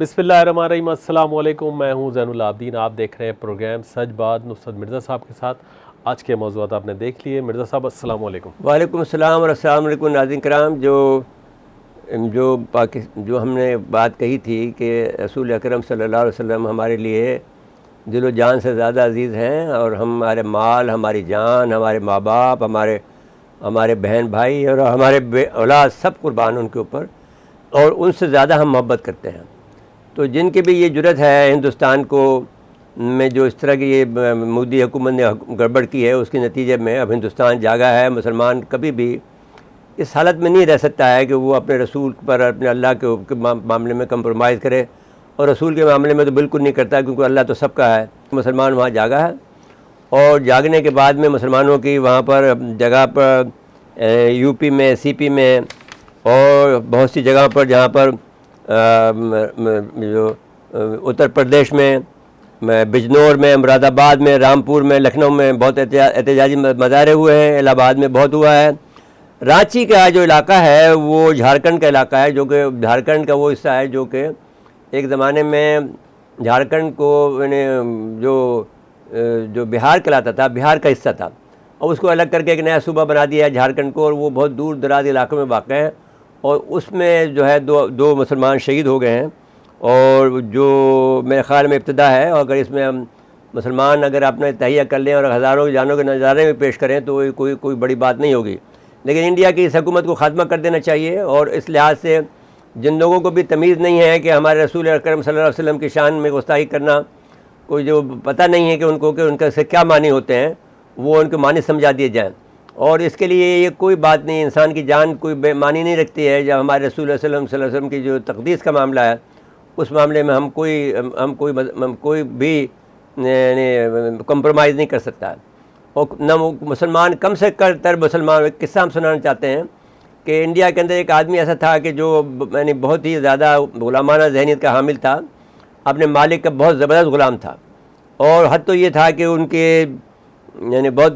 बिस्मिल्लाहिर्रहमानिर्रहीम, अस्सलाम वालेकुम। मैं हूं ज़ैनुल आबदीन। आप देख रहे हैं प्रोग्राम सच बात नुसरत मिर्ज़ा साहब के साथ। आज के मौज़ूआत आपने देख लिए। मिर्ज़ा साहब अस्सलाम वालेकुम। वालेकुम अस्सलाम और अस्सलाम वालेकुम नाज़रीन कराम। जो हमने बात कही थी कि रसूल अकरम सल्लल्लाहु अलैहि वसल्लम हमारे लिए दिलो जान से ज़्यादा अज़ीज़ हैं, और हमारे माल, हमारी जान, हमारे माँ बाप, हमारे हमारे बहन भाई और हमारे औलाद सब कुर्बान उनके ऊपर, और उनसे ज़्यादा हम मोहब्बत करते हैं। तो जिनकी भी ये जुर्रत है हिंदुस्तान को में जो इस तरह की ये मोदी हुकूमत ने गड़बड़ की है, उसके नतीजे में अब हिंदुस्तान जागा है। मुसलमान कभी भी इस हालत में नहीं रह सकता है कि वो अपने रसूल पर, अपने अल्लाह के मामले में कंप्रोमाइज़ करे, और रसूल के मामले में तो बिल्कुल नहीं करता, क्योंकि अल्लाह तो सबका है। मुसलमान वहाँ जागा है, और जागने के बाद में मुसलमानों की वहाँ पर जगह पर यूपी में, सीपी में और बहुत सी जगह पर, जहाँ पर जो उत्तर प्रदेश में, बिजनौर में, मुरादाबाद में, रामपुर में, लखनऊ में बहुत एहतजाजी मज़ारे हुए हैं। इलाहाबाद में बहुत हुआ है। रांची का जो इलाका है वो झारखंड का इलाका है, जो कि झारखंड का वो हिस्सा है जो कि एक ज़माने में झारखंड को जो बिहार कहलाता था, बिहार का हिस्सा था, और उसको अलग करके एक नया सूबा बना दिया है झारखंड को, और वो बहुत दूर दराज इलाकों में वाक़ है। और उसमें जो है दो मुसलमान शहीद हो गए हैं, और जो मेरे ख़्याल में इब्तिदा है। और अगर इसमें हम मुसलमान अगर अपना तहिया कर लें और हज़ारों की जानों के नज़ारे में पेश करें तो कोई बड़ी बात नहीं होगी। लेकिन इंडिया की इस हुकूमत को ख़त्म कर देना चाहिए। और इस लिहाज से जिन लोगों को भी तमीज़ नहीं है कि हमारे रसूल अकरम सल्लल्लाहु अलैहि वसल्लम की शान में गुस्ताखी करना, कोई जो पता नहीं है कि उनके से क्या मानी होते हैं, वो उनके मानी समझा दिए जाएँ। और इसके लिए ये कोई बात नहीं, इंसान की जान कोई बेमानी नहीं रखती है। जब हमारे रसूल सल्लल्लाहु अलैहि वसल्लम की जो तक़दीस का मामला है, उस मामले में हम कोई भी कंप्रोमाइज़ नहीं कर सकता है। और न मुसलमान, कम से कर मुसलमान, एक किस्सा हम सुनाना चाहते हैं कि इंडिया के अंदर एक आदमी ऐसा था कि जो यानी बहुत ही ज़्यादा गुलामाना ज़हनीत का हामिल था, अपने मालिक का बहुत ज़बरदस्त ग़ुलाम था। और हद तो ये था कि उनके यानी बहुत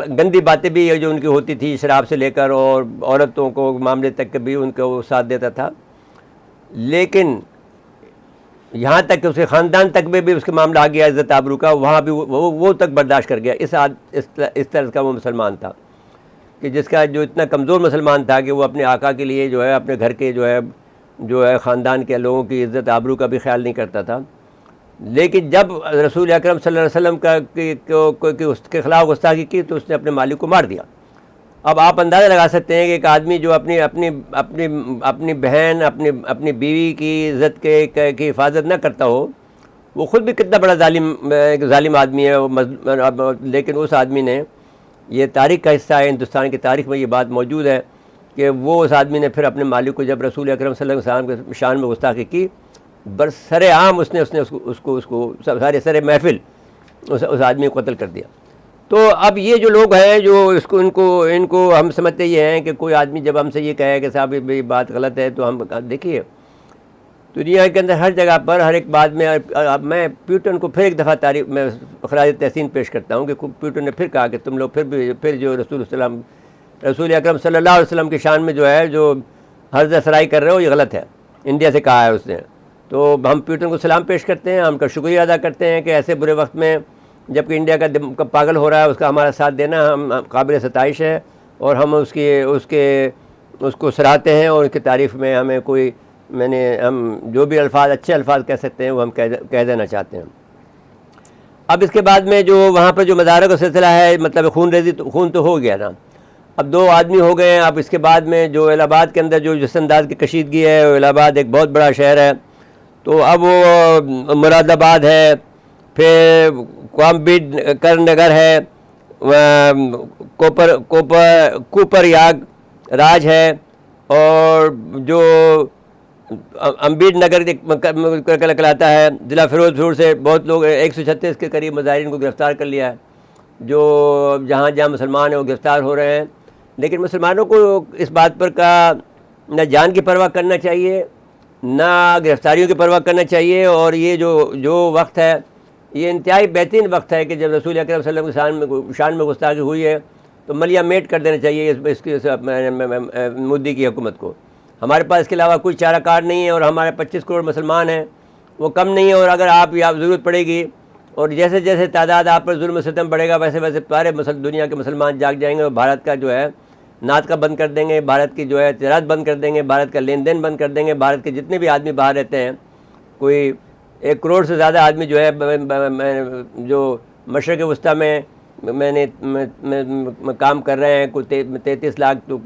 गंदी बातें भी जो उनकी होती थी, शराब से लेकर और औरतों को मामले तक भी उनको साथ देता था। लेकिन यहाँ तक कि उसके ख़ानदान तक में भी उसका मामला आ गया इज़्ज़त आबरू का, वहाँ भी वो तक बर्दाश्त कर गया। इस तरह का वो मुसलमान था कि जिसका जो इतना कमज़ोर मुसलमान था कि वो अपने आका के लिए जो है, अपने घर के जो है ख़ानदान के लोगों की इज़्ज़त आबरू का भी ख्याल नहीं करता था। लेकिन जब रसूल अकरम सल्लल्लाहु अलैहि वसल्लम की उसके ख़िलाफ़ गुस्ताखी की तो उसने अपने मालिक को मार दिया। अब आप अंदाज़ा लगा सकते हैं कि एक आदमी जो अपनी अपनी अपनी अपनी बहन, अपनी बीवी की इज़्ज़त की हिफाजत न करता हो, वो ख़ुद भी कितना बड़ा जालिम आदमी है। लेकिन उस आदमी ने, ये तारीख़ का हिस्सा है, हिंदुस्तान की तारीख़ में ये बात मौजूद है कि वो उस आदमी ने फिर अपने मालिक को, जब रसूल अकरम सल्लल्लाहु अलैहि वसल्लम के शान में गुस्ताखी की, बरसरे आम उसने उसको सारे सरे महफिल उस आदमी को कत्ल कर दिया। तो अब ये जो लोग हैं जो इनको हम समझते ये हैं कि कोई आदमी जब हमसे ये कहे कि साहब ये बात गलत है, तो हम देखिए दुनिया के अंदर हर जगह पर हर एक बात में, अब मैं प्यूटन को फिर एक दफ़ा तारीफ में ख़राज तहसीन पेश करता हूँ कि प्यूटन ने फिर कहा कि तुम लोग फिर जो रसूल अकरम सल्लल्लाहु अलैहि वसल्लम की शान में जो है जो हर्ज़ सराई कर रहे हो, ये गलत है। इंडिया से कहा है उसने। तो हम प्यूटन को सलाम पेश करते हैं, उनका शुक्रिया अदा करते हैं कि ऐसे बुरे वक्त में जबकि इंडिया का पागल हो रहा है, उसका हमारा साथ देना हम काबिल सताइश है, और हम उसको सराहते हैं, और उसकी तारीफ़ में हमें हम जो भी अच्छे अल्फाज कह सकते हैं वो हम कह देना चाहते हैं। अब इसके बाद में जो वहाँ पर जो मज़ारों का सिलसिला है, मतलब खून तो हो गया ना, अब 2 आदमी हो गए हैं। अब इसके बाद में जो इलाहाबाद के अंदर जो जिस अंदाज़ की कशीदगी है, इलाहाबाद एक बहुत बड़ा शहर है, तो अब वो मुरादाबाद है, फिर कर नगर है, कोपर याग राज है, और जो अम्बेड नगर कहलाता है, ज़िला फिरोजपुर से बहुत लोग 136 के करीब मुजाहिरीन को गिरफ़्तार कर लिया है। जो जहाँ मुसलमान हैं वो गिरफ़्तार हो रहे हैं। लेकिन मुसलमानों को इस बात पर का न जान की परवाह करना चाहिए, ना गिरफ़्तारियों की परवाह करना चाहिए। और ये जो वक्त है, ये इंतहाई बेहतरीन वक्त है कि जब रसूल अकरम सल्लल्लाहु अलैहि वसल्लम की शान में गुस्ताखी हुई है, तो मलिया मेट कर देना चाहिए इसकी मोदी की हुकूमत को। हमारे पास इसके अलावा कोई चाराकार नहीं है, और हमारे 25 करोड़ मुसलमान हैं, वो कम नहीं है। और अगर आप या ज़रूरत पड़ेगी और जैसे जैसे तादाद आप पर जुल्म सितम बढ़ेगा, वैसे वैसे सारे दुनिया के मुसलमान जाग जाएंगे और भारत का जो है नात का बंद कर देंगे, भारत की जो है तिजारत बंद कर देंगे, भारत का लेन देन बंद कर देंगे। भारत के जितने भी आदमी बाहर रहते हैं, कोई 1 करोड़ से ज़्यादा आदमी जो है जो मशरक़ वस्ती में मैं काम कर रहे हैं, कोई 33 लाख तो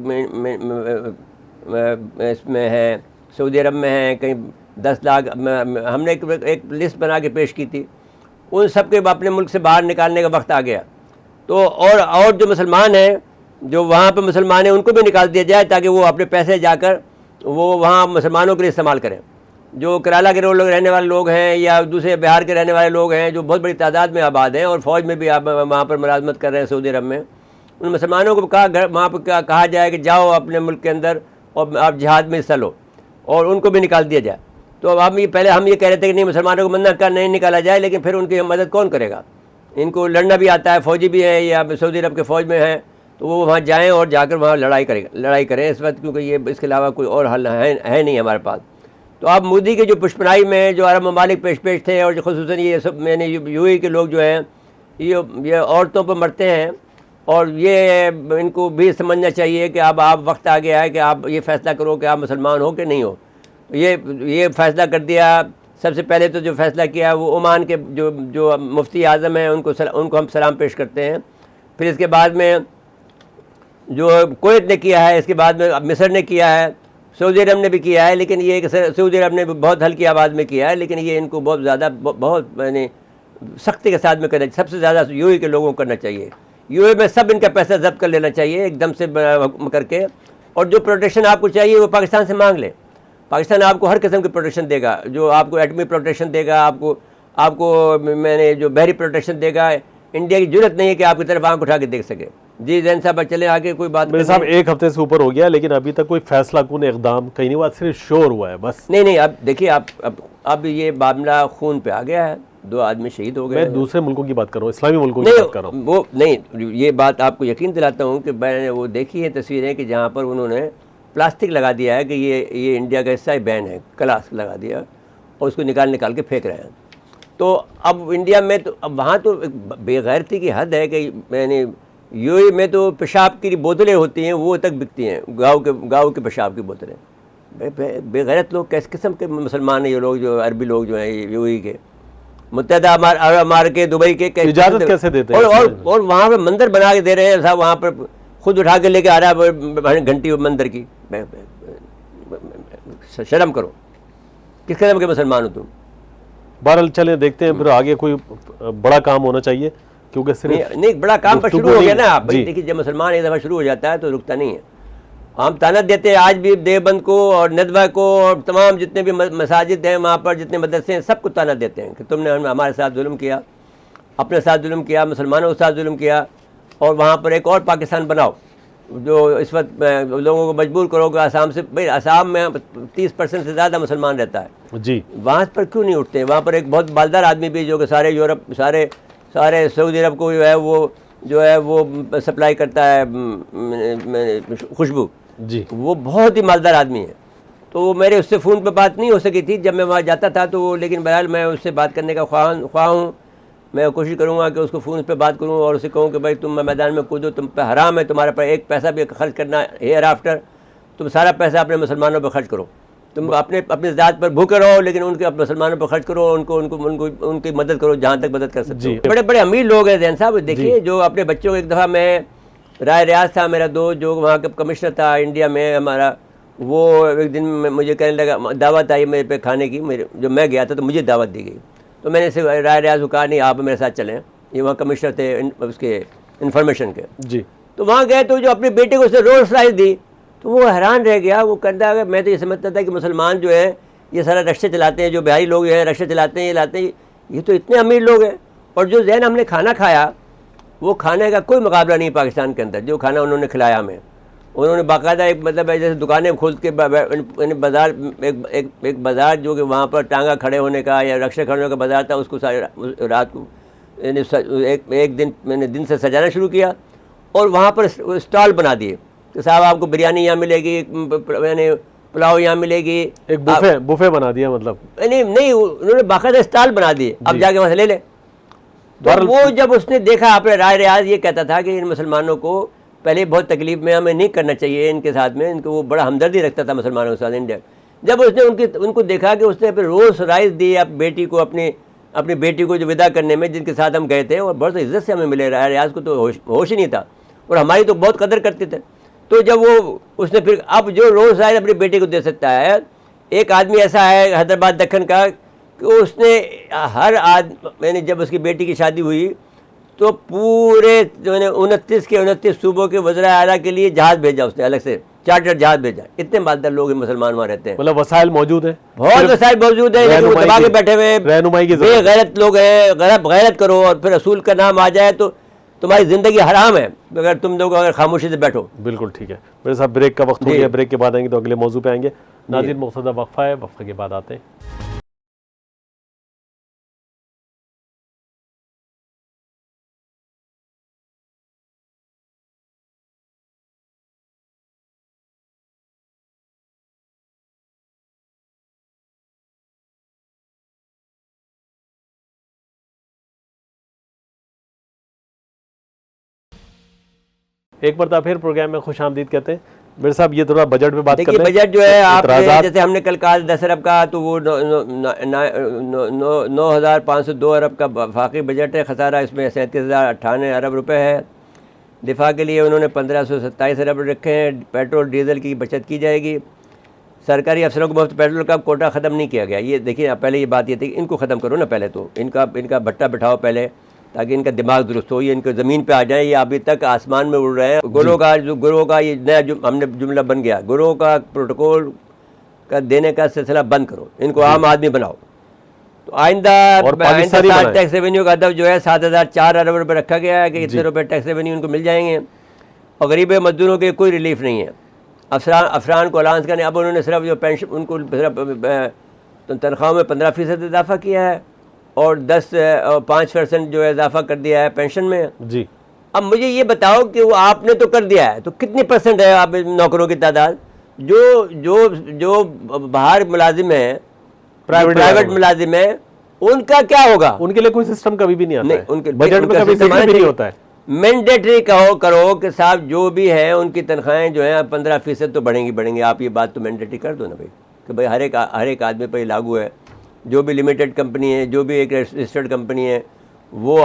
इसमें है, सऊदी अरब में है, कहीं 10 लाख। हमने एक लिस्ट बना के पेश की थी, उन सब के अपने मुल्क से बाहर निकालने का वक्त आ गया। तो और जो मुसलमान हैं, जो वहाँ पे मुसलमान हैं, उनको भी निकाल दिया जाए ताकि वो अपने पैसे जाकर वो वहाँ मुसलमानों के लिए इस्तेमाल करें। जो केरला के लोग रहने वाले लोग हैं या दूसरे बिहार के रहने वाले लोग हैं, जो बहुत बड़ी तादाद में आबाद हैं और फ़ौज में भी आप वहाँ पर मुलाजमत कर रहे हैं सऊदी अरब में, उन मुसलमानों को वहाँ पर कहा जाए कि जाओ अपने मुल्क के अंदर और आप जिहाद में हिस्सा लो, और उनको भी निकाल दिया जाए। तो अब हम ये कह रहे थे कि नहीं, मुसलमानों को मना कर नहीं निकाला जाए, लेकिन फिर उनकी मदद कौन करेगा? इनको लड़ना भी आता है, फ़ौजी भी हैं या सऊदी अरब के फ़ौज में हैं, तो वो वहाँ जाएँ और जाकर वहाँ लड़ाई करें इस वक्त, क्योंकि ये इसके अलावा कोई और हल है नहीं हमारे पास। तो आप मोदी के जो पुष्पनाई में जो अरब ममालिक पेश थे, और ख़ुसूसन ये सब मैंने यूएई के लोग जो हैं ये औरतों पर मरते हैं, और ये इनको भी समझना चाहिए कि अब आप वक्त आ गया है कि आप ये फ़ैसला करो कि आप मुसलमान हो कि नहीं हो। ये फ़ैसला कर दिया। सबसे पहले तो जो फ़ैसला किया वो ओमान के जो मुफ्ती आज़म हैं उनको हम सलाम पेश करते हैं। फिर इसके बाद में जो कुवैत ने किया है, इसके बाद में मिस्र ने किया है, सऊदी अरब ने भी किया है, लेकिन ये सऊदी अरब ने भी बहुत हल्की आवाज़ में किया है, लेकिन ये इनको बहुत ज़्यादा बहुत यानी सख्ती के साथ में करना, सबसे ज़्यादा यूएई के लोगों को करना चाहिए। यूएई में सब इनका पैसा जब्त कर लेना चाहिए एकदम से करके, और जो प्रोटेक्शन आपको चाहिए वो पाकिस्तान से मांग लें। पाकिस्तान आपको हर किस्म की प्रोटेक्शन देगा, जो आपको एटमी प्रोटेक्शन देगा, आपको मैंने जो बहरी प्रोटेक्शन देगा। इंडिया की जरूरत नहीं है कि आपकी तरफ आंख उठा के देख सके। जी जैन साहब चले आगे, कोई बात मेरे साहब 1 हफ्ते से ऊपर हो गया, लेकिन अभी तक कोई फैसला कौन इकदाम कहीं नहीं हुआ, सिर्फ शोर हुआ है बस। नहीं, अब देखिए, अब ये मामला खून पे आ गया है, 2 आदमी शहीद हो गए। मैं दूसरे मुल्कों की बात कर रहा हूँ, इस्लामी मुल्कों की बात कर रहा हूँ। वो नहीं, ये बात आपको यकीन दिलाता हूँ कि मैंने वो देखी है तस्वीरें कि जहाँ पर उन्होंने प्लास्टिक लगा दिया है कि ये इंडिया का हिस्सा बैन है, क्लास लगा दिया और उसको निकाल के फेंक रहे हैं। तो अब इंडिया में तो अब वहाँ तो बेगैरती की हद है कि मैंने यूएई में तो पेशाब की बोतलें होती हैं, वो तक बिकती हैं, गाँव के पेशाब की बोतलें। बेगैरत लोग कैसे किस्म के मुसलमान हैं ये लोग, जो अरबी लोग जो हैं यूएई के, मुत्तहदा अरब के, दुबई के इजाज़त कैसे देते हैं? और वहाँ पर मंदिर बना के दे रहे हैं साहब, वहाँ पर खुद उठा के लेके आ रहा है घंटी मंदिर की। शर्म करो, किस किस्म के मुसलमान हो तुम? बहरहाल चलें देखते हैं, फिर आगे कोई बड़ा काम होना चाहिए, क्योंकि सिर्फ नहीं बड़ा काम पर शुरू हो गया ना। आप देखिए, जब मुसलमान एक दफ़ा शुरू हो जाता है तो रुकता नहीं है। हम ताना देते हैं आज भी देवबंद को और नदवा को और तमाम जितने भी मसाजिद हैं वहाँ पर, जितने मदरसे हैं, सबको ताना देते हैं कि तुमने हमारे साथ जुल्म किया, अपने साथ जुल्म किया, मुसलमानों के साथ जुल्म किया, और वहाँ पर एक और पाकिस्तान बनाओ जो इस वक्त लोगों को मजबूर करो कि आसाम से, भाई आसाम में 30% से ज़्यादा मुसलमान रहता है जी, वहाँ पर क्यों नहीं उठते? वहाँ पर एक बहुत मालदार आदमी भी जो कि सारे यूरोप सारे सऊदी अरब को जो है वो सप्लाई करता है खुशबू जी, वो बहुत ही मालदार आदमी है। तो मेरे उससे फ़ोन पे बात नहीं हो सकी थी जब मैं वहाँ जाता था, तो लेकिन बहरहाल मैं उससे बात करने का ख्वाह हूँ। मैं कोशिश करूँगा कि उसको फ़ोन पे बात करूँ और उसे कहूँ कि भाई तुम मैदान में कूदो, तुम पे हराम है तुम्हारे पर एक पैसा भी खर्च करना हेयर आफ्टर, तुम सारा पैसा अपने मुसलमानों पर खर्च करो, तुम अपनी ज़ात पर भूखे रहो लेकिन उनके मुसलमानों पर खर्च करो, उनकी मदद करो जहाँ तक मदद कर सकते हो। बड़े बड़े अमीर लोग हैं जैन साहब, देखिए जो अपने बच्चों को, एक दफ़ा मैं राय रियाज था मेरा दोस्त जो वहाँ का कमिश्नर था इंडिया में हमारा, वो एक दिन मुझे कहने लगा, दावत आई मेरे पे खाने की, जो मैं गया था तो मुझे दावत दी गई, तो मैंने इसे राय रियाज को कहा नहीं आप मेरे साथ चलें, ये वहाँ कमिश्नर थे उसके इन्फॉर्मेशन के जी। तो वहाँ गए तो जो अपने बेटे को उसने रोल्स रॉयस दी तो वो हैरान रह गया। वो कहता है मैं तो ये समझता था कि मुसलमान जो है ये सारा रक्शे चलाते हैं, जो बिहारी लोग हैं रक्शे चलाते हैं, ये लाते हैं, ये तो इतने अमीर लोग हैं। और जो जैन हमने खाना खाया वो खाने का कोई मुकाबला नहीं पाकिस्तान के अंदर, जो खाना उन्होंने खिलाया हमें। उन्होंने बाकायदा एक मतलब जैसे दुकानें खोल के बाज़ार, एक बाज़ार जो कि वहाँ पर टांगा खड़े होने का या रक्शे खड़े होने का बाज़ार था, उसको सारी रात को एक दिन मैंने दिन से सजाना शुरू किया और वहाँ पर स्टॉल बना दिए कि साहब आपको बिरयानी यहाँ मिलेगी, मैंने पुलाव यहाँ मिलेगी। एक बुफे बुफे बना दिया मतलब। नहीं नहीं, उन्होंने बाकायदा स्टॉल बना दिए, अब जाके वहाँ से ले ले। तो वो जब उसने देखा, आपने राय रियाज ये कहता था कि इन मुसलमानों को पहले बहुत तकलीफ में हमें नहीं करना चाहिए इनके साथ में, इनको वो बड़ा हमदर्दी रखता था मुसलमानों के साथ इंडिया। जब उसने उनको देखा कि उसने फिर रोज़ राइस दी अब बेटी को, अपनी बेटी को जो विदा करने में, जिनके साथ हम गए थे, और बहुत इज्जत से हमें मिले। राय रियाज को तो होश ही नहीं था, और हमारी तो बहुत कदर करते थे। तो जब वो उसने फिर, अब जो रोज़ राइस अपनी बेटी को दे सकता है, एक आदमी ऐसा है हैदराबाद दक्खन का कि उसने हर मैंने जब उसकी बेटी की शादी हुई तो पूरे जो है 29 सूबों के वज़रा आला के लिए जहाज़ भेजा उसने, अलग से चार्टर जहाज़ भेजा। इतने मालदार लोग मुसलमान वहाँ रहते हैं, मतलब वसाइल मौजूद है, बहुत वसाइल मौजूद है, लेकिन वो दबा के बैठे हुए रहनुमाई की बेगैरत लोग हैं। गैरत करो और फिर रसूल का नाम आ जाए तो तुम्हारी ज़िंदगी हराम है अगर तुम लोग अगर खामोशी से बैठो। बिल्कुल ठीक है मेरे साहब, ब्रेक का वक्त हो गया, ब्रेक के बाद आएंगे तो अगले मौजू पे आएंगे। नाज़रीन मुक़्तदा वक्फा है, वक्फे के बाद आते हैं। एक मरतबा फिर प्रोग्राम में खुश आमदीद कहते हैं। मेरे साहब ये थोड़ा बजट पे बात करते हैं। बजट जो है आप जैसे हमने कल कहा 10 अरब का, तो वो 9,502 अरब का वफाकी बजट है। खसारा इसमें 37,098 अरब रुपए है। दिफा के लिए उन्होंने 1527 अरब रखे हैं। पेट्रोल डीजल की बचत की जाएगी। सरकारी अफसरों को मुफ्त पेट्रोल का कोटा ख़त्म नहीं किया गया। ये देखिए, पहले ये बात ये थी कि इनको ख़त्म करो ना, पहले तो इनका भट्टा बिठाओ पहले, ताकि इनका दिमाग दुरुस्त हो, ये इनके ज़मीन पे आ जाए। ये अभी तक आसमान में उड़ रहे हैं। गुरों का ये नया हमने जुमला बन गया, गुरों का प्रोटोकॉल का देने का सिलसिला बंद करो, इनको आम आदमी बनाओ। तो आइंदा टैक्स रेवेन्यू का अदब जो है 7,004 अरब रुपये रखा गया है कि इतने रुपये टैक्स रेवेन्यू उनको मिल जाएंगे, और गरीब मजदूरों के कोई रिलीफ नहीं है। अफसरान को अलाउंस करने, अब उन्होंने सिर्फ जो पेंशन उनको सिर्फ तनख्वाह में 15% इजाफा किया है, और 5% जो है इजाफा कर दिया है पेंशन में जी। अब मुझे ये बताओ कि वो आपने तो कर दिया है, तो कितनी % है आप नौकरों की तादाद? जो बाहर मुलाजिम है, प्राइवेट मुलाजिम है, उनका क्या होगा? उनके लिए कोई सिस्टम कभी भी नहीं आता है, उनके बजट में कभी भी नहीं होता है। मैंडेटरी करो कि साहब जो भी है उनकी तनख्वाहें जो है 15% तो बढ़ेंगी। आप ये बात तो मैंडेटरी कर दो ना भाई, कि भाई हर एक आदमी पर लागू है। जो भी लिमिटेड कंपनी है, जो भी एक रजिस्टर्ड कंपनी है, वो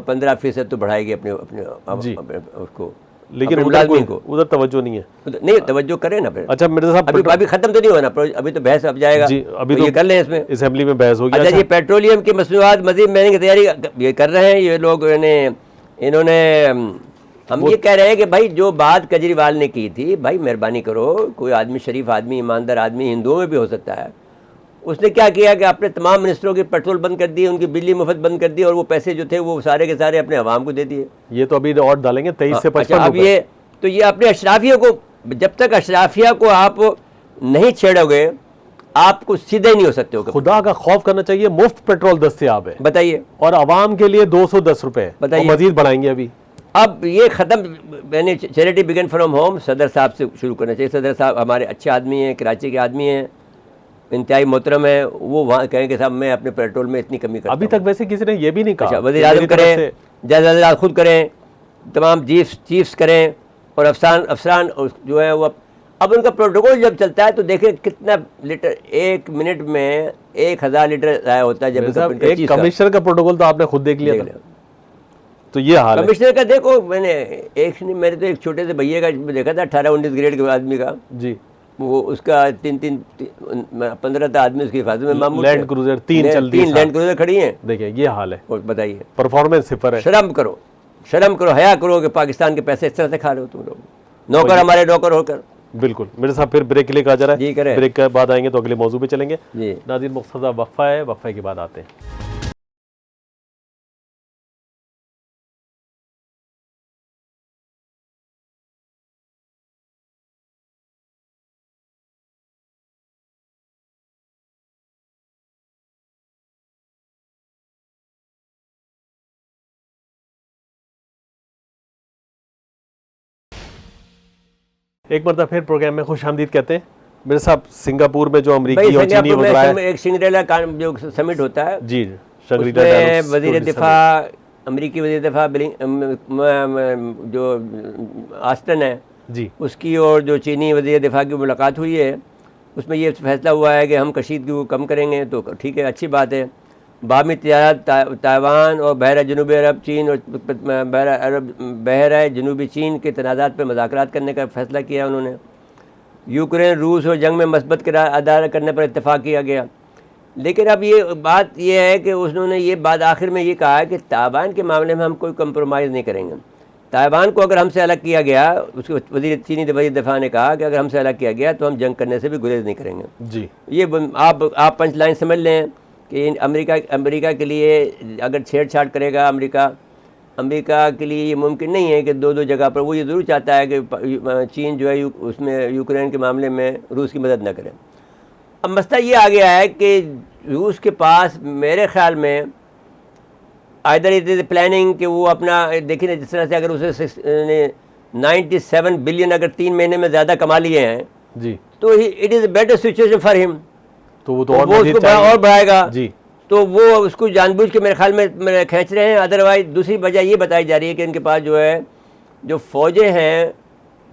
15% तो बढ़ाएगी अपने उसको, लेकिन उधर तवज्जो नहीं है। नहीं, तवज्जो करें ना फिर। अच्छा मिर्जा साहब, अभी खत्म तो नहीं हुआ ना, अभी तो बहस अब जाएगा जी। अभी तो ये कर लें, इसमें असेंबली में बहस होगी। अच्छा, ये पेट्रोलियम की मसनूआत मजीद महंगी की तैयारी ये कर रहे हैं ये लोग। इन्होंने हम ये कह रहे हैं कि भाई जो बात केजरीवाल ने की थी, भाई मेहरबानी करो, कोई आदमी शरीफ आदमी, ईमानदार आदमी, हिंदुओं में भी हो सकता है। उसने क्या किया कि अपने तमाम मिनिस्टरों की पेट्रोल बंद कर दी, उनकी बिजली मुफ्त बंद कर दी, और वो पैसे जो थे वो सारे के सारे अपने अवाम को दे दिए। ये तो अभी और डालेंगे 23 से 55। अब ये अपने अशराफिया को, जब तक अशराफिया को आप नहीं छेड़ोगे, आपको सीधे नहीं हो सकते हो। खुदा का खौफ करना चाहिए। मुफ्त पेट्रोल दस्तयाब है, बताइए, और अवाम के लिए 210 रुपए, बताइए, मजीद बढ़ाएंगे अभी। अब ये ख़त्म। मैंने चैरिटी बिगिन फ्रॉम होम सदर साहब से शुरू करना चाहिए। सदर साहब हमारे अच्छे आदमी हैं, कराची के आदमी हैं, इंतहाई मोहतरम है। वो वहाँ कहें कि साहब मैं अपने पेट्रोल में इतनी कमी करता हूं। अभी तक वैसे किसी ने ये भी नहीं कहा। वज़ीर आज़म करें, जज खुद करें, तमाम चीफ्स करें, और अफसरान जो है वो अब उनका प्रोटोकॉल जब चलता है तो देखें कितना लीटर एक मिनट में 1000 लीटर ज़ाया होता है। जब एक कमिश्नर का प्रोटोकॉल तो आपने खुद देख लिया था। तो ये हाल है कमिश्नर का। देखो, मैंने तो एक छोटे से भैया का देखा था, 18-19 ग्रेड के आदमी का जी। वो उसका 15 आदमी उसकी हिफाजत में मामूल, लैंड क्रूजर 3 लैंड क्रूजर खड़ी हैं। देखिए ये हाल है। और बताइए, परफॉर्मेंस सिफर है। शर्म करो, हया करो कि पाकिस्तान के पैसे इस तरह से खा रहे हो तुम लोग, नौकर हमारे नौकर होकर। बिल्कुल मेरे साथ फिर ब्रेक के लिए कहा जा रहा है जी, करें। ब्रेक के बाद आएंगे तो अगले मौजू पे चलेंगे जी। नाज़रीन, मुक़्तदा वक्फा है, वक्फे के बाद आते हैं। एक मरतबा फिर प्रोग्राम में खुश आमदीद कहते हैं। मेरे साहब सिंगापुर में जो भाई अमरीकी और चीनी सिंगापुर वगैरह में एक शिंगरेला जो समिट होता है, जी शंग्रीला उसमें डायलॉग वजीर दिफा, अमरीकी वजीर दिफा जो आस्टन है जी उसकी और जो चीनी वजीर दिफा की मुलाकात हुई है, उसमें ये फैसला हुआ है कि हम कशीदगी को कम करेंगे, तो ठीक है, अच्छी बात है। बाहमी तजारत ताइवान और बहरा जनूबी अरब चीन और बहरा जनूबी चीन के तनाज़ात पर मुज़ाकरात करने का फ़ैसला किया उन्होंने। यूक्रेन रूस और जंग में मस्बत किरदार अदा करने पर इत्तेफाक किया गया। लेकिन अब ये बात ये है कि उन्होंने ये बात आखिर में ये कहा है कि ताइवान के मामले में हम कोई कंप्रोमाइज़ नहीं करेंगे। ताइवान को अगर हमसे अलग किया गया, उसके वज़ीर चीनी वज़ीर दिफा ने कहा कि अगर हमसे अलग किया गया तो हम जंग करने से भी गुरेज नहीं करेंगे। जी ये आप पंच लाइन समझ लें कि अमेरिका के लिए अगर छेड़छाड़ करेगा अमेरिका के लिए ये मुमकिन नहीं है कि दो जगह पर, वो ये ज़रूर चाहता है कि चीन जो है उसमें यूक्रेन के मामले में रूस की मदद न करे। अब मसला ये आ गया है कि रूस के पास मेरे ख़्याल में आइदर इट इज़ प्लानिंग कि वो अपना, देखिए ना जिस तरह से अगर उसे 97 बिलियन अगर 3 महीने में ज़्यादा कमा लिए हैं जी, तो it is better situation for him, तो वो तो वो उसको और बढ़ाएगा जी, तो वो उसको जानबूझ के मेरे ख्याल में खींच रहे हैं। अदरवाइज दूसरी वजह ये बताई जा रही है कि इनके पास जो है जो फ़ौजें हैं,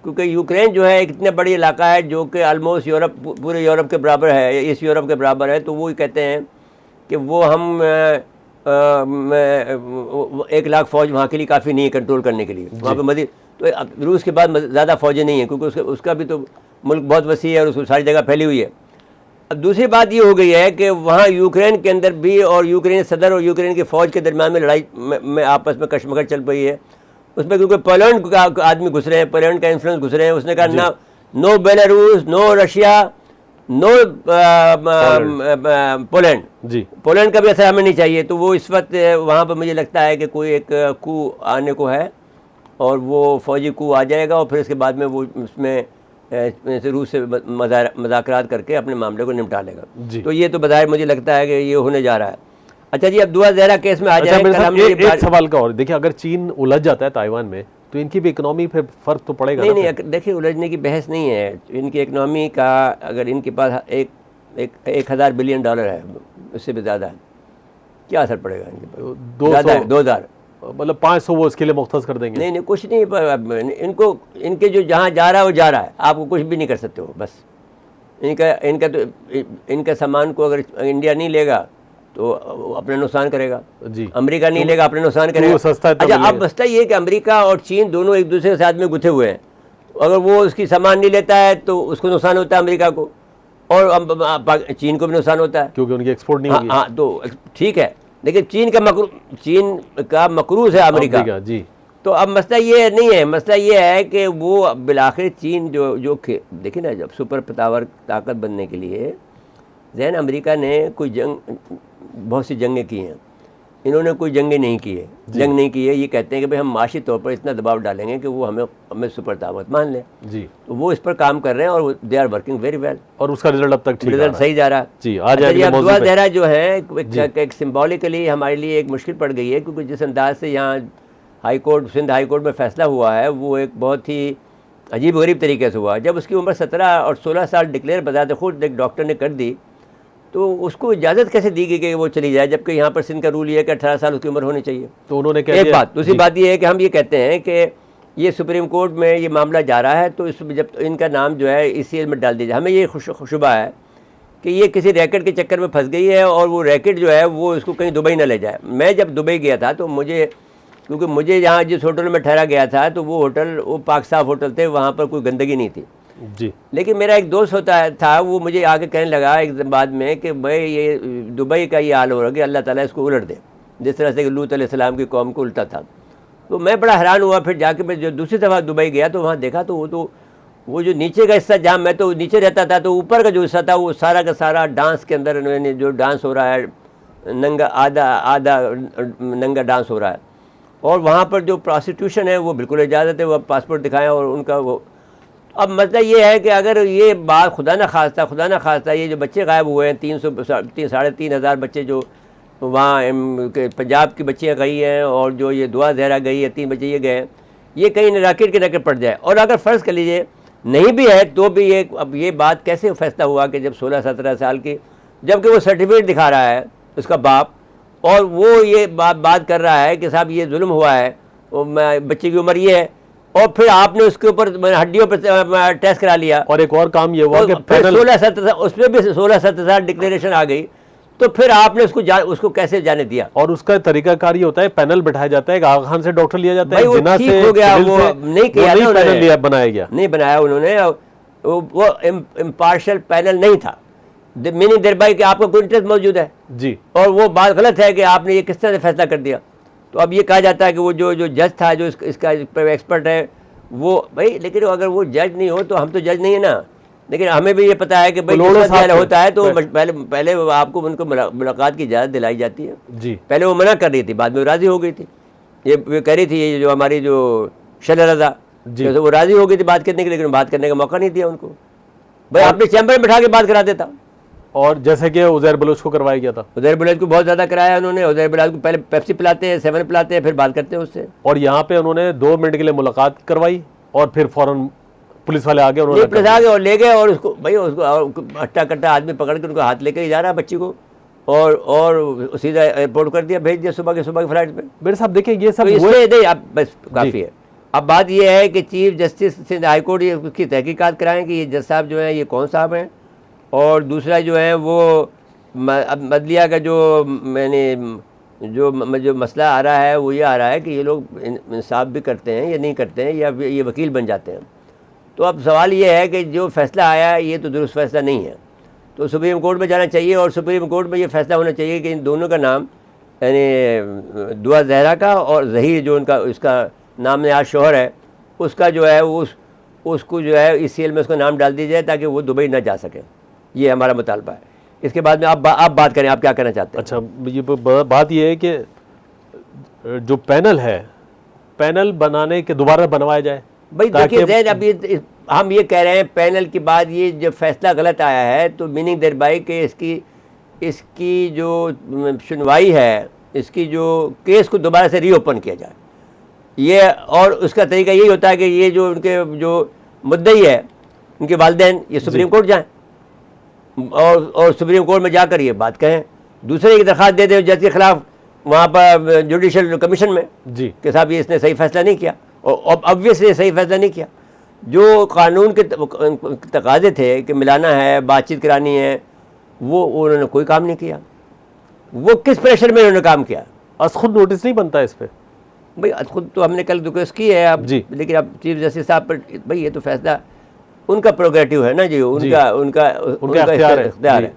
क्योंकि यूक्रेन जो है एक इतना बड़ी इलाका है जो कि आलमोस्ट पूरे यूरोप के बराबर है, ईस्ट यूरोप के बराबर है, तो वो कहते हैं कि वो हम 1 लाख फ़ौज वहाँ के लिए काफ़ी नहीं है कंट्रोल करने के लिए वहाँ पे मजीद। तो रूस के बाद ज़्यादा फ़ौजें नहीं हैं क्योंकि उसका भी तो मुल्क बहुत वसी है और उसको सारी जगह फैली हुई है। अब दूसरी बात ये हो गई है कि वहाँ यूक्रेन के अंदर भी और यूक्रेन सदर और यूक्रेन की फ़ौज के दरमियान में लड़ाई में आपस में कशमकश चल रही है। उसमें क्योंकि पोलैंड का आदमी घुस रहे हैं, पोलैंड का इन्फ्लुएंस घुस रहे हैं। उसने कहा ना, no Belarus, no Russia, no Poland जी, पोलैंड का भी असर हमें नहीं चाहिए। तो वो इस वक्त वहाँ पर मुझे लगता है कि कोई एक कू आने को है और वो फौजी कू आ जाएगा और फिर इसके बाद में वो उसमें रूस से मज़ाकरात करके अपने मामले को निपटा लेगा। तो ये तो बज़ाहिर मुझे लगता है कि ये होने जा रहा है। अच्छा जी, अब दुआ ज़हरा केस में आ जाए। एक सवाल का और, देखिए अगर चीन उलझ जाता है ताइवान में तो इनकी भी इकोनॉमी पे फ़र्क तो पड़ेगा। नहीं, देखिए उलझने की बहस नहीं है। इनकी इकनॉमी का अगर इनके पास 1,000 बिलियन डॉलर है, उससे भी ज़्यादा है, क्या असर पड़ेगा इनके पास? 2000 मतलब 500 वो इसके लिए मुख्तस कर देंगे। नहीं, कुछ नहीं, इनको इनके जो जहाँ जा रहा है वो जा रहा है, आपको कुछ भी नहीं कर सकते हो। बस इनका सामान को अगर इंडिया नहीं लेगा तो अपने नुकसान करेगा जी, अमेरिका नहीं लेगा अपने नुकसान करेगा। सस्ता है। अच्छा, अब मसला ये है कि अमेरिका और चीन दोनों एक दूसरे के साथ में गुथे हुए हैं। अगर वो उसकी सामान नहीं लेता है तो उसको नुकसान होता है अमेरिका को, और चीन को भी नुकसान होता है क्योंकि उनकी एक्सपोर्ट नहीं होगी। हाँ, तो ठीक है, लेकिन चीन का मकरूज है अमेरिका जी। तो अब मसला ये नहीं है, मसला ये है कि वो बिलाखिर चीन जो देखिए ना, जब सुपर पावर ताकत बनने के लिए जैन अमेरिका ने बहुत सी जंगें की हैं, इन्होंने कोई जंग नहीं की है। ये कहते हैं कि भाई हम माशी तौर पर इतना दबाव डालेंगे कि वो हमें सुपर ताकत मान लें जी। तो वो इस पर काम कर रहे हैं और they are working very well, और उसका रिजल्ट अब तक रिजल्ट सही जा रहा है जी। अब दुआ ज़हरा जो है एक सिम्बॉलिकली हमारे लिए एक मुश्किल पड़ गई है, क्योंकि जिस अंदाज से यहाँ सिंध हाई कोर्ट में फ़ैसला हुआ है वो एक बहुत ही अजीब गरीब तरीके से हुआ। जब उसकी उम्र 17 और 16 साल डिक्लेयर बजाते खुद एक डॉक्टर ने कर दी, तो उसको इजाज़त कैसे दी गई कि वो चली जाए, जबकि यहाँ पर सिंध का रूल ये है कि 18 साल उसकी उम्र होनी चाहिए। तो उन्होंने एक बात। दूसरी बात ये है कि हम ये कहते हैं कि ये सुप्रीम कोर्ट में ये मामला जा रहा है, तो जब इनका नाम जो है ECL में डाल दिया जाए। हमें ये शुबा है कि ये किसी रैकेट के चक्कर में फंस गई है और वो रैकेट जो है वो इसको कहीं दुबई ना ले जाए। मैं जब दुबई गया था तो क्योंकि मुझे यहाँ जिस होटल में ठहरा गया था तो वो होटल वो पाक साफ होटल थे, वहाँ पर कोई गंदगी नहीं थी जी। लेकिन मेरा एक दोस्त था, वो मुझे आके कहने लगा एक बाद में कि भाई ये दुबई का ये हाल हो रहा है कि अल्लाह ताला इसको उलट दे, जिस तरह से लूत अलैहिस्सलाम की कौम को उल्टा था। तो मैं बड़ा हैरान हुआ। फिर जाके मैं जो दूसरी दफ़ा दुबई गया तो वहाँ देखा तो वो जो नीचे का हिस्सा, जहाँ मैं तो नीचे रहता था, तो ऊपर का जो हिस्सा था वो सारा का सारा डांस के अंदर जो डांस हो रहा है, नंगा आधा नंगा डांस हो रहा है। और वहाँ पर जो प्रोस्टिट्यूशन है वो बिल्कुल इजाज़त है, वो पासपोर्ट दिखाएं और उनका वो। अब मसला ये है कि अगर ये बात खुदा न खास्ता ये जो बच्चे गायब हुए हैं 3,500 बच्चे जो वहाँ पंजाब की बच्चियाँ गई हैं और जो ये दुआ ज़हरा गई है 3 बच्चे ये गए हैं, ये कहीं रैकेट के रैकेट पड़ जाए। और अगर फ़र्ज़ कर लीजिए नहीं भी है तो भी ये अब ये बात कैसे फैसला हुआ कि जब 16-17 साल की, जबकि वो सर्टिफिकेट दिखा रहा है उसका बाप, और वो ये बात कर रहा है कि साहब ये जुल्म हुआ है, बच्चे की उम्र ये है, और फिर आपने उसके ऊपर हड्डियों पर टेस्ट करा लिया। और एक और काम ये हुआ कि फिर 16-17 उसमें भी 16-17 डिक्लेरेशन आ गई, तो फिर आपने उसको कैसे जाने दिया? और उसका तरीकाकार ये होता है, पैनल बिठाया जाता है, आगा खान से डॉक्टर लिया जाता है, वो जिना ठीक से हो गया, वो से, नहीं किया ना पैनल उन्होंने, बनाया गया, नहीं बनाया उन्होंने, वो इम्पार्शियल पैनल नहीं था, मीनिंग देयर बाय कि आपका कोई इंटरेस्ट मौजूद है जी, और वो बात गलत है कि आपने ये किस तरह से फैसला कर दिया। तो अब ये कहा जाता है कि वो जो जज था, जो इसका एक्सपर्ट है वो, भाई लेकिन अगर वो जज नहीं हो तो हम तो जज नहीं है ना, लेकिन हमें भी ये पता है कि भाई होता है तो पहले आपको उनको मुलाकात की इजाज़त दिलाई जाती है जी। पहले वो मना कर रही थी, बाद में राज़ी हो गई थी, ये कह रही थी, ये जो हमारी जो शर्ला रज़ा जैसे वो राज़ी हो गई थी बात करने के लिए, लेकिन बात करने का मौका नहीं दिया उनको। भाई आपने चैम्बर में बैठा के बात करा देता। और जैसे कि उज़ैर बलोच को करवाया गया था, उज़ैर बलोच को बहुत ज़्यादा कराया उन्होंने। उज़ैर बलोच को पहले पेप्सी पिलाते हैं, 7 पिलाते हैं, फिर बात करते हैं उससे। और यहाँ पे उन्होंने 2 मिनट के लिए मुलाकात करवाई और फिर फौरन पुलिस वाले आगे, उन्होंने पुलिस आ गए और ले गए, और उसको भाई उसको हट्टा कट्टा आदमी पकड़ के उनको हाथ लेकर ही जा रहा है बच्ची को, और सीधा एयरपोर्ट कर दिया, भेज दिया सुबह की फ्लाइट पे। मेरे साहब देखिए ये सब तो इसलिए नहीं, अब बस काफ़ी है। अब बात ये है कि चीफ जस्टिस से हाईकोर्ट ये उसकी तहकीकात कराएं कि ये जज साहब जो है ये कौन साहब हैं, और दूसरा जो है वो अब मदलिया का जो जो मसला आ रहा है वो ये आ रहा है कि ये लोग इंसाफ भी करते हैं या नहीं करते हैं, या ये वकील बन जाते हैं। तो अब सवाल ये है कि जो फैसला आया है ये तो दुरुस्त फैसला नहीं है, तो सुप्रीम कोर्ट में जाना चाहिए, और सुप्रीम कोर्ट में ये फैसला होना चाहिए कि इन दोनों का नाम, यानी दुआ जहरा का और ज़हीर जो उनका उसका नाम में आज शोहर है, उसका जो है उसको जो है ECL में उसका नाम डाल दिया जाए ताकि वो दुबई ना जा सके। ये हमारा मुतालबा है। इसके बाद में आप बात करें, आप क्या कहना चाहते हैं? अच्छा, ये बात ये है कि जो पैनल है, पैनल बनाने के दोबारा बनवाया जाए। भाई देखिए जैन, अभी हम ये कह रहे हैं पैनल के बाद ये जब फैसला गलत आया है तो मीनिंग देयर बाय कि इसकी जो सुनवाई है, इसकी जो केस को दोबारा से रीओपन किया जाए ये, और उसका तरीका यही होता है कि ये जो उनके जो मुद्दई है उनके वालिदैन ये सुप्रीम कोर्ट जाएं और सुप्रीम कोर्ट में जाकर ये बात कहें, दूसरे की दरख्वास्त दे दें जज के खिलाफ वहाँ पर जुडिशल कमीशन में जी कि साहब ये इसने सही फैसला नहीं किया, और ऑब्वियसली सही फैसला नहीं किया। जो कानून के तकाजे थे कि मिलाना है, बातचीत करानी है, वो उन्होंने कोई काम नहीं किया। वो किस प्रेशर में उन्होंने काम किया? खुद नोटिस नहीं बनता इस पर भाई, खुद तो हमने कल रिक्वेस्ट की है अब जी, लेकिन अब चीफ जस्टिस साहब पर भाई ये तो फैसला उनका प्रोग्रेटिव है ना जी, उनका इख्तियार है,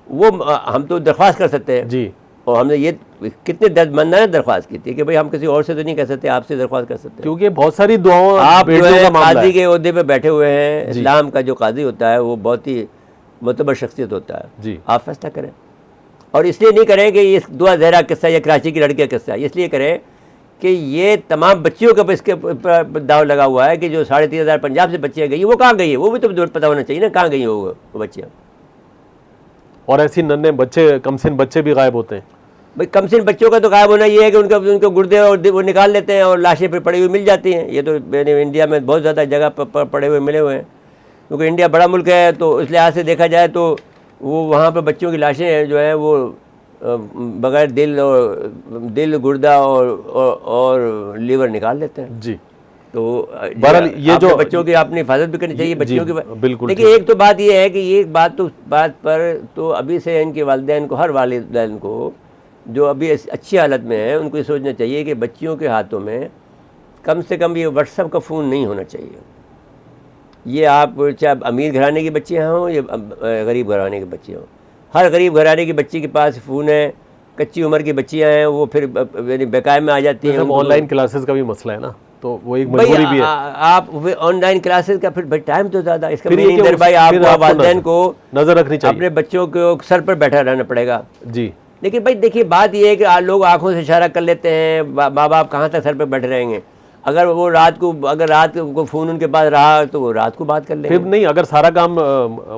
वो हम तो दरख्वास्त कर सकते हैं जी। और हमने ये कितने दर्दमंदाना दरख्वास्त की थी कि भाई हम किसी और से तो नहीं कर सकते, आपसे दरख्वास्त कर सकते हैं, क्योंकि बहुत सारी दुआओं, आप जो है काजी के ओहदे पे बैठे हुए हैं। इस्लाम का जो काजी होता है वो बहुत ही मोतबर शख्सियत होता है जी। आप फैसला करें, और इसलिए नहीं करें कि ये दुआ जहरा किस्सा या कराची की लड़की का किस्सा, इसलिए करें कि ये तमाम बच्चियों का इसके दाव लगा हुआ है कि जो 3500 पंजाब से बच्चियाँ गई, वो कहाँ गई है, वो भी तो पता होना चाहिए ना कहाँ गई हो वो बच्चियाँ। और ऐसी नन्हे बच्चे, कमसिन बच्चे भी गायब होते हैं। भाई कमसिन बच्चों का तो गायब होना ये है कि उनको गुर्दे और वो निकाल लेते हैं और लाशें फिर पड़ी हुई मिल जाती हैं। ये तो इंडिया में बहुत ज़्यादा जगह पर पड़े हुए मिले हुए हैं, क्योंकि इंडिया बड़ा मुल्क है, तो इस लिहाज से देखा जाए तो वो वहाँ पर बच्चों की लाशें हैं जो हैं वो बगैर दिल गुर्दा और लीवर निकाल लेते हैं जी। तो बहरहाल ये जो बच्चों की आपने हिफाजत भी करनी चाहिए बच्चों की, बिल्कुल। लेकिन एक तो बात ये है कि ये बात पर तो अभी से इनके वालिदैन को, हर वालिदैन को जो अभी अच्छी हालत में है, उनको ये सोचना चाहिए कि बच्चियों के हाथों में कम से कम ये व्हाट्सएप का फ़ोन नहीं होना चाहिए। ये आप चाहे अमीर घराने की बच्चियाँ हों या गरीब घराने की बच्चियाँ हों, हर गरीब घराने की बच्ची के पास फ़ोन है। कच्ची उम्र की बच्चियाँ हैं वो फिर बेकायदे में आ जाती हैं। ऑनलाइन क्लासेस का भी मसला है ना, तो वो एक मजबूरी भी है। आप ऑनलाइन क्लासेस का फिर टाइम तो ज़्यादा, इसका भाई आपको वालिदैन को नज़र रखनी चाहिए, अपने बच्चों को सर पर बैठा रहना पड़ेगा जी। लेकिन भाई देखिए बात ये है कि लोग आंखों से इशारा कर लेते हैं, माँ बाप कहाँ तक सर पर बैठे रहेंगे। अगर वो रात को फ़ोन उनके पास रहा तो वो रात को बात कर लेंगे। फिर नहीं, अगर सारा काम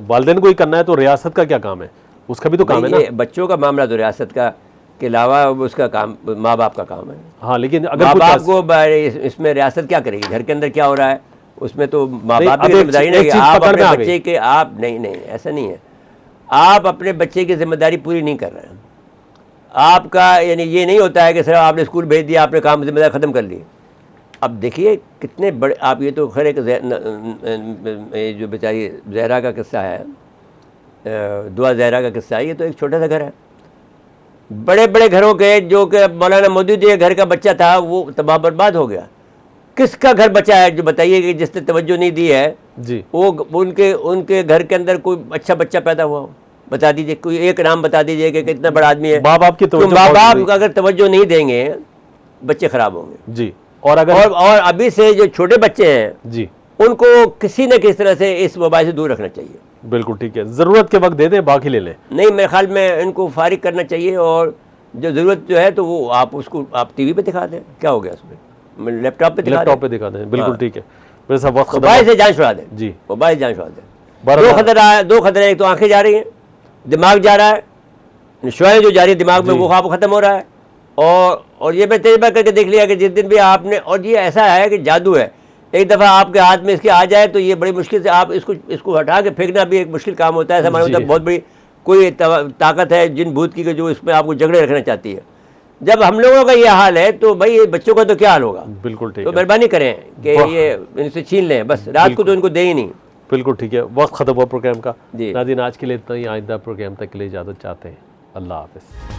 वालिदैन को ही करना है तो रियासत का क्या काम है? उसका भी तो काम है ना। बच्चों का मामला तो रियासत का के अलावा उसका काम माँ बाप का काम है। हाँ, लेकिन अगर माँ बाप को इसमें रियासत क्या करेगी? घर के अंदर क्या हो रहा है उसमें तो माँ नहीं, बाप अब की एक जिम्मेदारी चीज- नहीं एक कि चीज आप पकड़ अपने में आ बच्चे गई। के आप नहीं ऐसा नहीं है। आप अपने बच्चे की जिम्मेदारी पूरी नहीं कर रहे हैं। आपका यानी ये नहीं होता है कि सर आपने स्कूल भेज दिया, आपने काम जिम्मेदारी ख़त्म कर ली। अब देखिए कितने बड़े आप, ये तो खैर एक ये जो बेचारी जहरा का किस्सा है, दुआ जहरा का किस्सा है, ये तो एक छोटा सा घर है। बड़े बड़े घरों के जो कि मौलाना मौदूदी के घर का बच्चा था वो तबाह बर्बाद हो गया। किसका घर बचा है जो बताइए कि जिसने तवज्जो नहीं दी है जी, वो उनके घर के अंदर कोई अच्छा बच्चा पैदा हुआ हो? बता दीजिए, कोई एक नाम बता दीजिए कि कितना बड़ा आदमी है। माँ बाप की तो तवज्जो माँ बहुत बाप जरूरी- का अगर तवज्जो नहीं देंगे बच्चे खराब होंगे। जी, और अगर और अभी से जो छोटे बच्चे हैं जी उनको किसी न किसी तरह से इस मोबाइल से दूर रखना चाहिए। बिल्कुल ठीक है, ज़रूरत के वक्त दे दें, बाकी ले लें। नहीं, मेरे ख्याल में इनको फारिग करना चाहिए, और जो ज़रूरत जो है तो वो आप उसको आप टीवी पे दिखा दें, क्या हो गया उसमें, लैपटॉप पे दिखा दें, लैपटॉप पे दिखा दें, बिल्कुल हाँ। ठीक है। मेरे साथ वक्त खत्म मोबाइल हो- से जान छुड़ा दें, जी, मोबाइल जान छुड़ा दें। बराबर। दो खतरे हैं, एक तो आंखें जा रही हैं, दिमाग जा रहा है, शुआएं जो जा रही है दिमाग में जी। वो ख्वाब खत्म हो रहा है। और ये मैं तजुर्बा करके देख लिया कि जिस दिन भी आपने, और ये ऐसा है कि जादू है, एक दफ़ा आपके हाथ में इसके आ जाए तो ये बड़ी मुश्किल से आप इसको हटा के फेंकना भी एक मुश्किल काम होता है। हमारे जी। मतलब बहुत बड़ी कोई ताकत है जिन भूत की कि जो इसमें आपको जगड़े रखना चाहती है। जब हम लोगों का ये हाल है तो भाई ये बच्चों का तो क्या हाल होगा। बिल्कुल ठीक तो है, मेहरबानी करें कि वाह। ये इनसे छीन लें, बस रात को तो इनको दे ही नहीं। बिल्कुल ठीक है। वक्त खत्म हुआ प्रोग्राम का। जी। नाज़रीन, आज के लिए इतना ही। आइंदा प्रोग्राम तक के लिए इजाज़त चाहते हैं। अल्लाह हाफ़िज़।